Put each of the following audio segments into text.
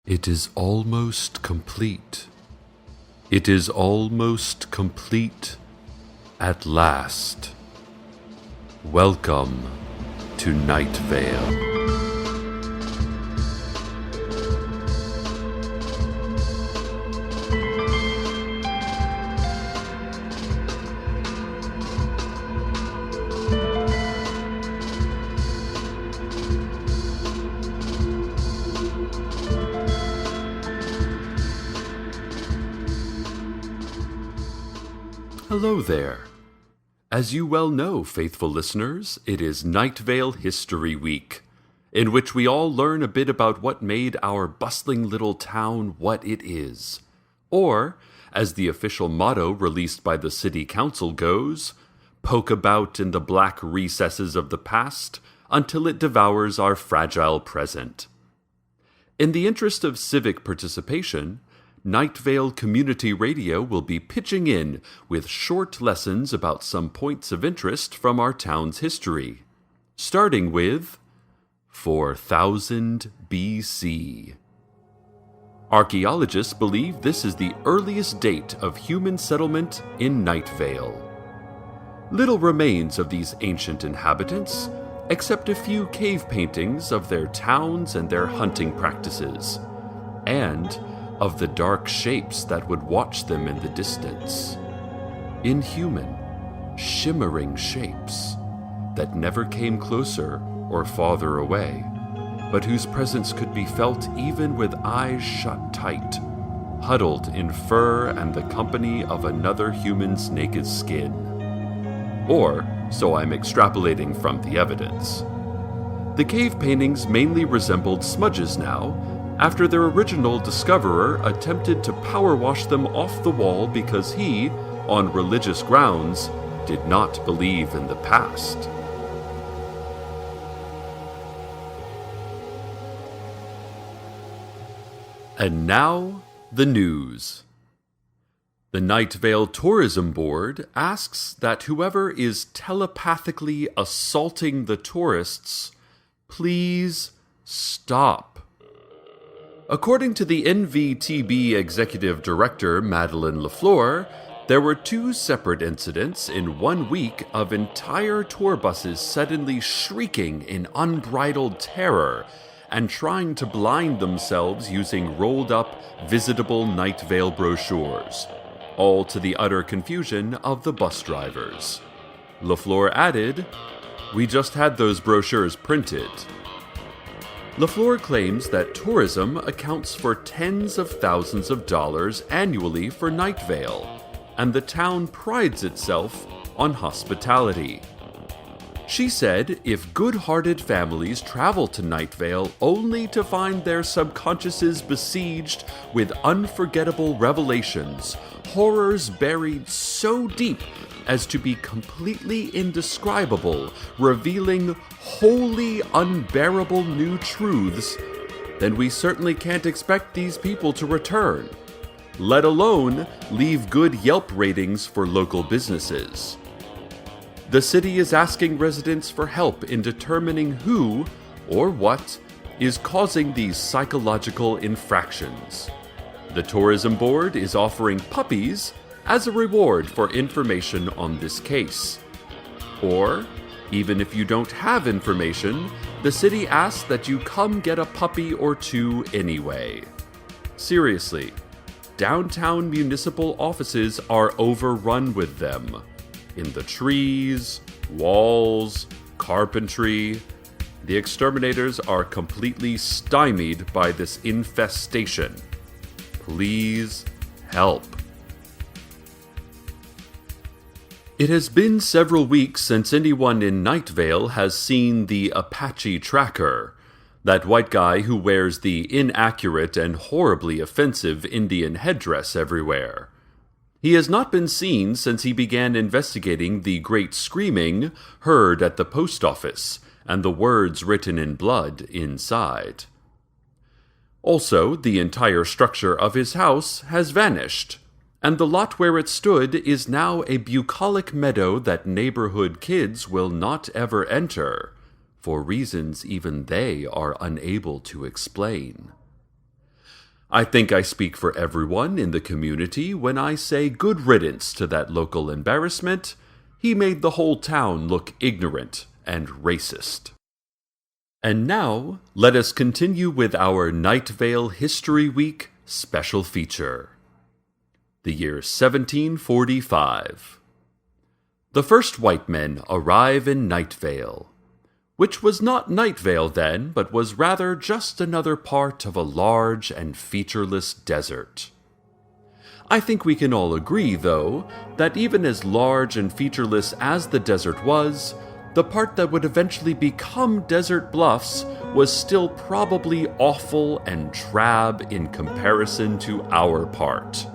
It is almost complete. It is almost complete at last. Welcome to Night Vale. Hello there. As you well know, faithful listeners, it is Night Vale History Week, in which we all learn a bit about what made our bustling little town what it is. Or, as the official motto released by the City Council goes, poke about in the black recesses of the past until it devours our fragile present. In the interest of civic participation, Night Vale Community Radio will be pitching in with short lessons about some points of interest from our town's history, starting with 4000 BC. Archaeologists believe this is the earliest date of human settlement in Night Vale. Little remains of these ancient inhabitants, except a few cave paintings of their towns and their hunting practices, and of the dark shapes that would watch them in the distance. Inhuman, shimmering shapes that never came closer or farther away, but whose presence could be felt even with eyes shut tight, huddled in fur and the company of another human's naked skin. Or, so I'm extrapolating from the evidence. The cave paintings mainly resembled smudges now, after their original discoverer attempted to power wash them off the wall because he, on religious grounds, did not believe in the past. And now, the news. The Night Vale Tourism Board asks that whoever is telepathically assaulting the tourists, please stop. According to the NVTB Executive Director Madeleine Lafleur, there were 2 separate incidents in 1 week of entire tour buses suddenly shrieking in unbridled terror and trying to blind themselves using rolled-up, visitable Night Vale brochures, all to the utter confusion of the bus drivers. Lafleur added, "We just had those brochures printed." Lafleur claims that tourism accounts for tens of thousands of dollars annually for Night Vale, and the town prides itself on hospitality. She said if good-hearted families travel to Night Vale only to find their subconsciouses besieged with unforgettable revelations, horrors buried so deep as to be completely indescribable, revealing wholly unbearable new truths, then we certainly can't expect these people to return, let alone leave good Yelp ratings for local businesses. The city is asking residents for help in determining who, or what, is causing these psychological infractions. The Tourism Board is offering puppies as a reward for information on this case. Or, even if you don't have information, the city asks that you come get a puppy or 2 anyway. Seriously, downtown municipal offices are overrun with them. In the trees, walls, carpentry, the exterminators are completely stymied by this infestation. Please help. It has been several weeks since anyone in Night Vale has seen the Apache Tracker, that white guy who wears the inaccurate and horribly offensive Indian headdress everywhere. He has not been seen since he began investigating the great screaming heard at the post office and the words written in blood inside. Also, the entire structure of his house has vanished, and the lot where it stood is now a bucolic meadow that neighborhood kids will not ever enter, for reasons even they are unable to explain. I think I speak for everyone in the community when I say good riddance to that local embarrassment. He made the whole town look ignorant and racist. And now, let us continue with our Night Vale History Week special feature. The year 1745. The first white men arrive in Night Vale, which was not Night Vale then, but was rather just another part of a large and featureless desert. I think we can all agree, though, that even as large and featureless as the desert was, the part that would eventually become Desert Bluffs was still probably awful and drab in comparison to our part.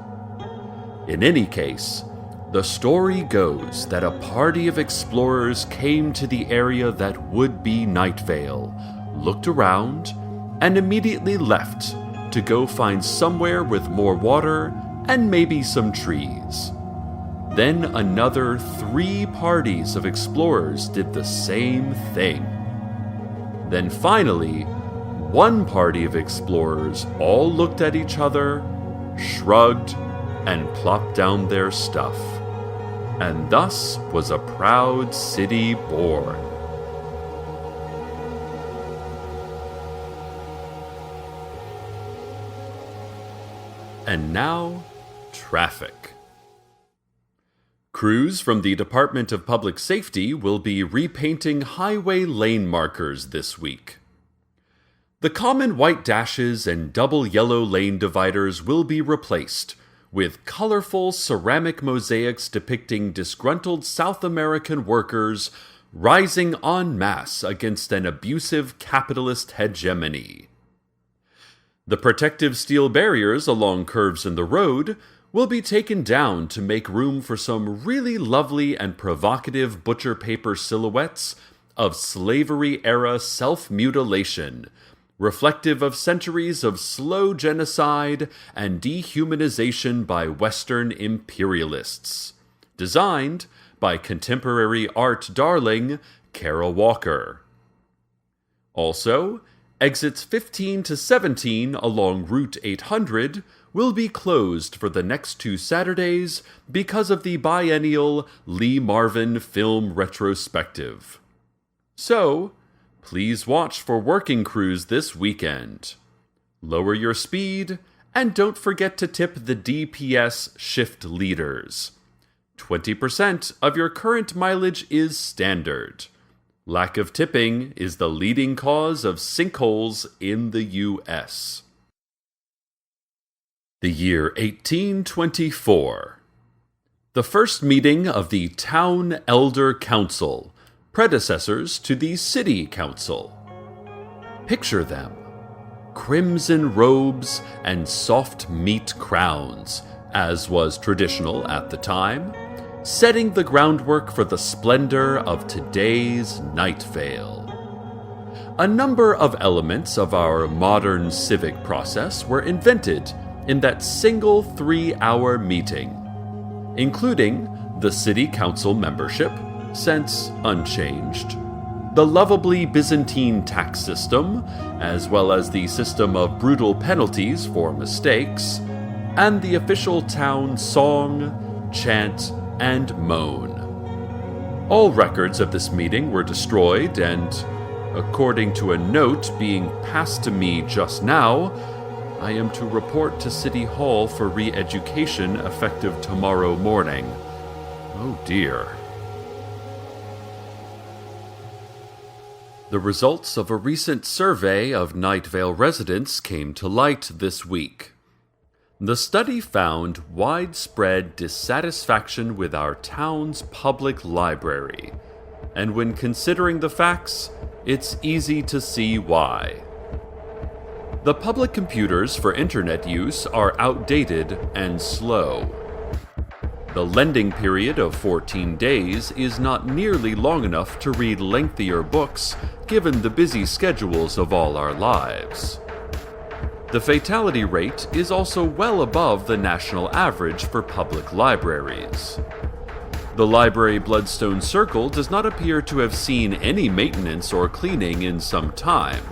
In any case, the story goes that a party of explorers came to the area that would be Night Vale, looked around, and immediately left to go find somewhere with more water and maybe some trees. Then another 3 parties of explorers did the same thing. Then finally, one party of explorers all looked at each other, shrugged, and plopped down their stuff. And thus was a proud city born. And now, traffic. Crews from the Department of Public Safety will be repainting highway lane markers this week. The common white dashes and double yellow lane dividers will be replaced with colorful ceramic mosaics depicting disgruntled South American workers rising en masse against an abusive capitalist hegemony. The protective steel barriers along curves in the road will be taken down to make room for some really lovely and provocative butcher paper silhouettes of slavery-era self-mutilation, reflective of centuries of slow genocide and dehumanization by Western imperialists, designed by contemporary art darling Kara Walker. Also, exits 15 to 17 along Route 800 will be closed for the next 2 Saturdays because of the biennial Lee Marvin Film Retrospective. So, please watch for working crews this weekend. Lower your speed, and don't forget to tip the DPS shift leaders. 20% of your current mileage is standard. Lack of tipping is the leading cause of sinkholes in the U.S. The year 1824. The first meeting of the Town Elder Council, predecessors to the City Council. Picture them. Crimson robes and soft meat crowns, as was traditional at the time, setting the groundwork for the splendor of today's Night Vale. A number of elements of our modern civic process were invented in that single 3-hour meeting, including the City Council membership, since unchanged, the lovably Byzantine tax system, as well as the system of brutal penalties for mistakes, and the official town song, chant, and moan. All records of this meeting were destroyed, and, according to a note being passed to me just now, I am to report to City Hall for re-education effective tomorrow morning. Oh dear. The results of a recent survey of Night Vale residents came to light this week. The study found widespread dissatisfaction with our town's public library, and when considering the facts, it's easy to see why. The public computers for internet use are outdated and slow. The lending period of 14 days is not nearly long enough to read lengthier books, given the busy schedules of all our lives. The fatality rate is also well above the national average for public libraries. The library Bloodstone Circle does not appear to have seen any maintenance or cleaning in some time.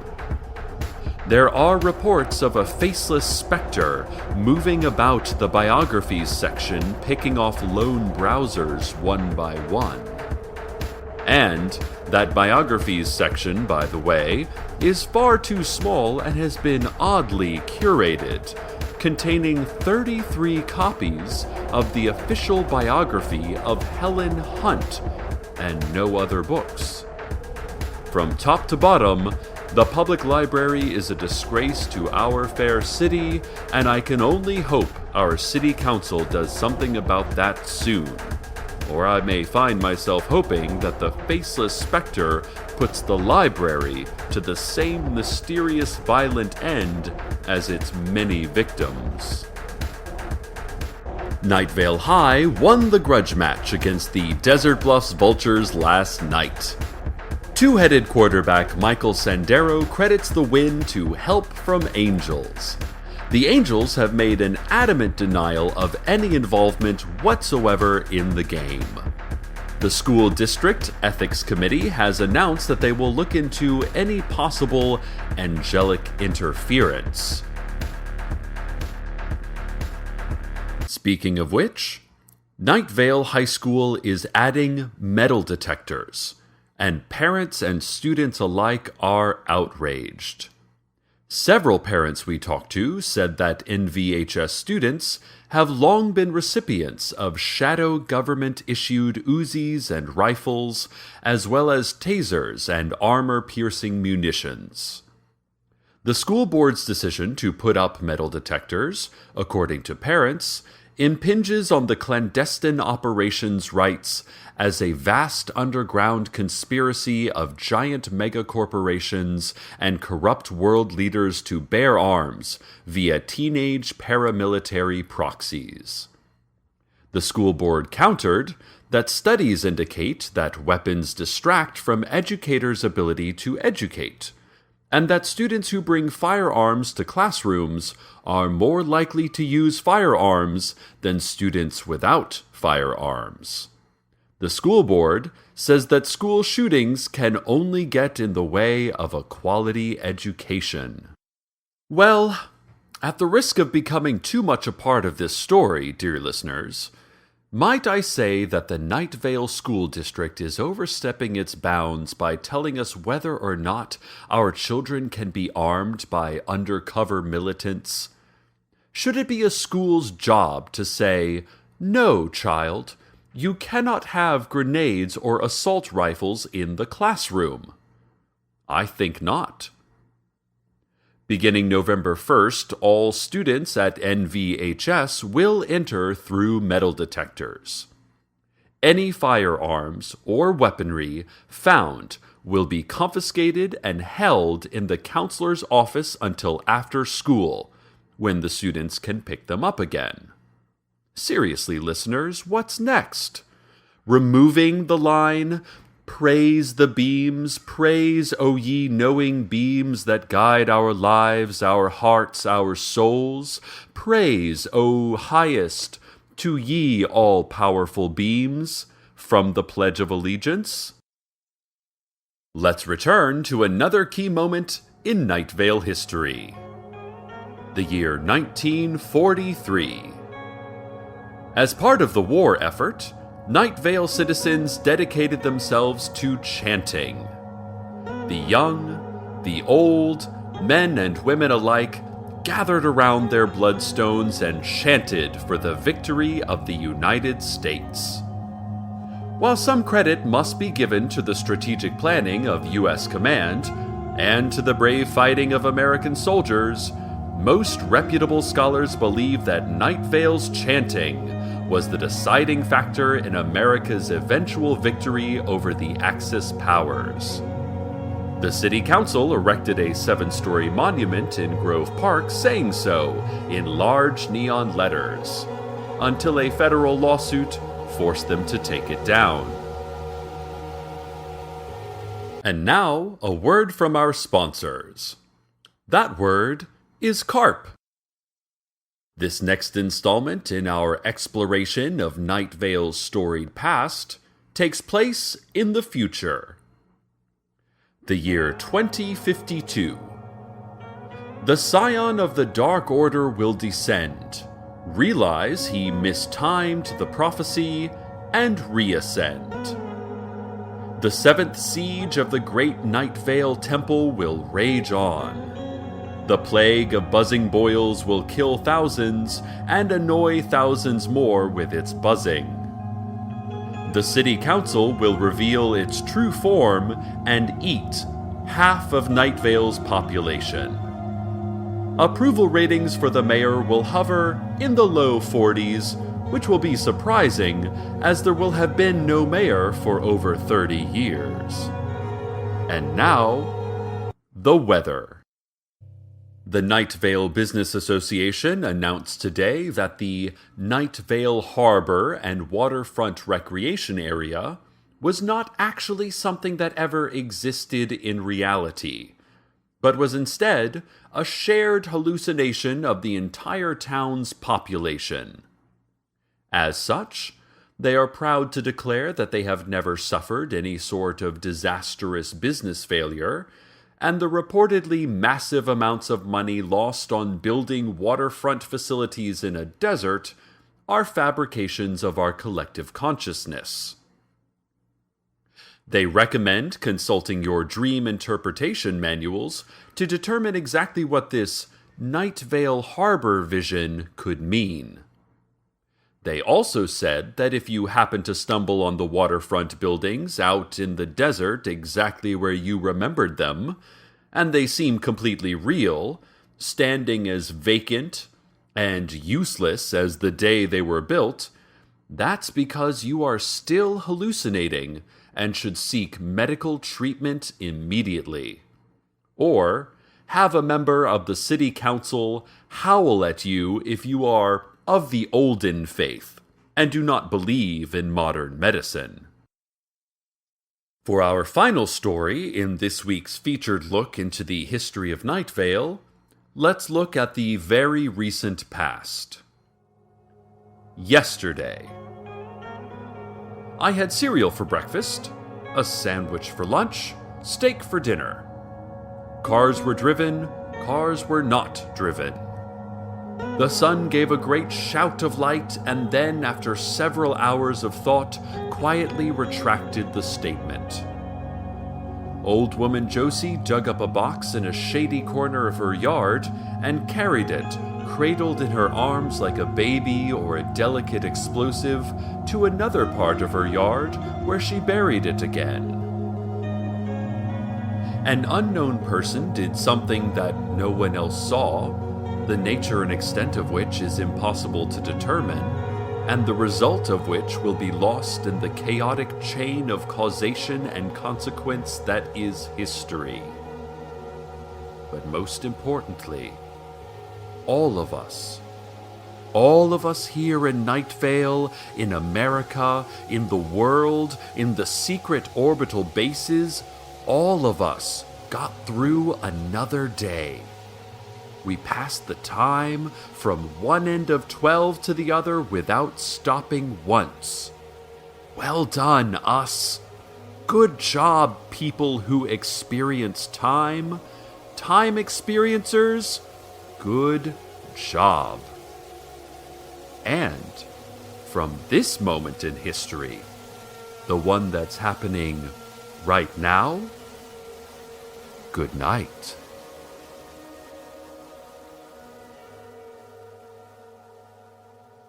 there are reports of a faceless specter moving about the biographies section, picking off lone browsers one by one. And that biographies section, by the way, is far too small and has been oddly curated, containing 33 copies of the official biography of Helen Hunt and no other books. From top to bottom, the public library is a disgrace to our fair city, and I can only hope our city council does something about that soon. Or I may find myself hoping that the faceless specter puts the library to the same mysterious violent end as its many victims. Night Vale High won the grudge match against the Desert Bluffs Vultures last night. Two-headed quarterback Michael Sandero credits the win to help from angels. The Angels have made an adamant denial of any involvement whatsoever in the game. The school district ethics committee has announced that they will look into any possible angelic interference. Speaking of which, Night Vale High School is adding metal detectors, and parents and students alike are outraged. Several parents we talked to said that NVHS students have long been recipients of shadow government-issued Uzis and rifles, as well as tasers and armor-piercing munitions. The school board's decision to put up metal detectors, according to parents, impinges on the clandestine operations rights as a vast underground conspiracy of giant megacorporations and corrupt world leaders to bear arms via teenage paramilitary proxies. The school board countered that studies indicate that weapons distract from educators' ability to educate, and that students who bring firearms to classrooms are more likely to use firearms than students without firearms. The school board says that school shootings can only get in the way of a quality education. Well, at the risk of becoming too much a part of this story, dear listeners, might I say that the Night Vale School District is overstepping its bounds by telling us whether or not our children can be armed by undercover militants? Should it be a school's job to say, "No, child, you cannot have grenades or assault rifles in the classroom"? I think not. Beginning November 1st, all students at NVHS will enter through metal detectors. Any firearms or weaponry found will be confiscated and held in the counselor's office until after school, when the students can pick them up again. Seriously, listeners, what's next? Removing the line, "Praise the beams, praise, O ye knowing beams that guide our lives, our hearts, our souls. Praise, O highest, to ye all-powerful beams," from the Pledge of Allegiance? Let's return to another key moment in Night Vale history. The year 1943. As part of the war effort, Night Vale citizens dedicated themselves to chanting. The young, the old, men and women alike gathered around their bloodstones and chanted for the victory of the United States. While some credit must be given to the strategic planning of U.S. Command and to the brave fighting of American soldiers, most reputable scholars believe that Night Vale's chanting was the deciding factor in America's eventual victory over the Axis powers. The city council erected a 7-story monument in Grove Park saying so in large neon letters, until a federal lawsuit forced them to take it down. And now, a word from our sponsors. That word is carp. This next installment in our exploration of Night Vale's storied past takes place in the future. The year 2052. The scion of the Dark Order will descend, realize he mistimed the prophecy, and reascend. The seventh siege of the great Night Vale Temple will rage on. The plague of buzzing boils will kill thousands and annoy thousands more with its buzzing. The city council will reveal its true form and eat half of Night Vale's population. Approval ratings for the mayor will hover in the low 40s, which will be surprising as there will have been no mayor for over 30 years. And now, the weather. The Night Vale Business Association announced today that the Night Vale Harbor and Waterfront Recreation Area was not actually something that ever existed in reality, but was instead a shared hallucination of the entire town's population. As such, they are proud to declare that they have never suffered any sort of disastrous business failure, and the reportedly massive amounts of money lost on building waterfront facilities in a desert are fabrications of our collective consciousness. They recommend consulting your dream interpretation manuals to determine exactly what this Night Vale Harbor vision could mean. They also said that if you happen to stumble on the waterfront buildings out in the desert exactly where you remembered them, and they seem completely real, standing as vacant and useless as the day they were built, that's because you are still hallucinating and should seek medical treatment immediately. Or have a member of the city council howl at you if you are of the olden faith and do not believe in modern medicine. For our final story in this week's featured look into the history of Night Vale, let's look at the very recent past. Yesterday. I had cereal for breakfast, a sandwich for lunch, steak for dinner. Cars were driven, cars were not driven. The sun gave a great shout of light and then, after several hours of thought, quietly retracted the statement. Old woman Josie dug up a box in a shady corner of her yard and carried it, cradled in her arms like a baby or a delicate explosive, to another part of her yard where she buried it again. An unknown person did something that no one else saw, the nature and extent of which is impossible to determine, and the result of which will be lost in the chaotic chain of causation and consequence that is history. But most importantly, all of us here in Night Vale, in America, in the world, in the secret orbital bases, all of us got through another day. We passed the time from one end of 12 to the other without stopping once. Well done, us. Good job, people who experience time. Time experiencers, good job. And from this moment in history, the one that's happening right now, good night.